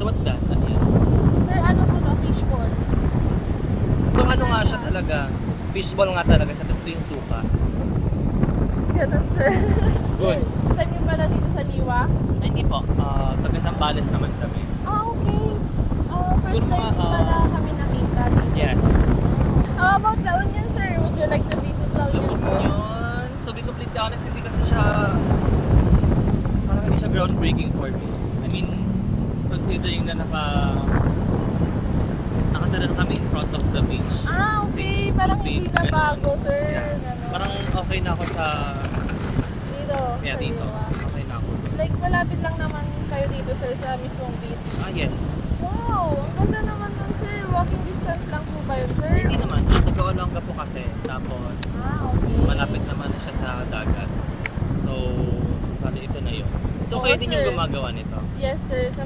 So what's that? Ano yan? Sir, ano po to? Fishball. So ano nga siya talaga? Fishball nga talaga siya, tapos ito yung suka. Ganun, sir. Good. Time yung pala dito sa Liwa? Ay, hindi po. Taga Zambales naman kami. Ah, okay. First Siguro time mga, pala kami nakita dito. Yes. How about La Union, sir? Would you like to visit La Union, sir? Yun. To be completely honest, hindi kasi siya parang hindi siya groundbreaking for me. I mean, considering na nakatira na kami in front of the beach. Ah, okay. Since Parang big, hindi na ganun. bago, sir. Yeah. Ganun. Parang okay na ako sa Dito. yeah, sa dito. Liwa. Okay na ako. Like, malapit lang naman kayo dito, sir, sa mismong beach. Ah, yes. Wow! Ang ganda naman nun, sir. Walking distance lang po ba yun, sir? Hindi naman. Nag-Olongga po kasi. Tapos, Ah, okay. malapit naman na siya sa dagat. So, bali ito na yun. So, Oo, kayo din yung sir. gumagawa nito. Yes, sir. Kami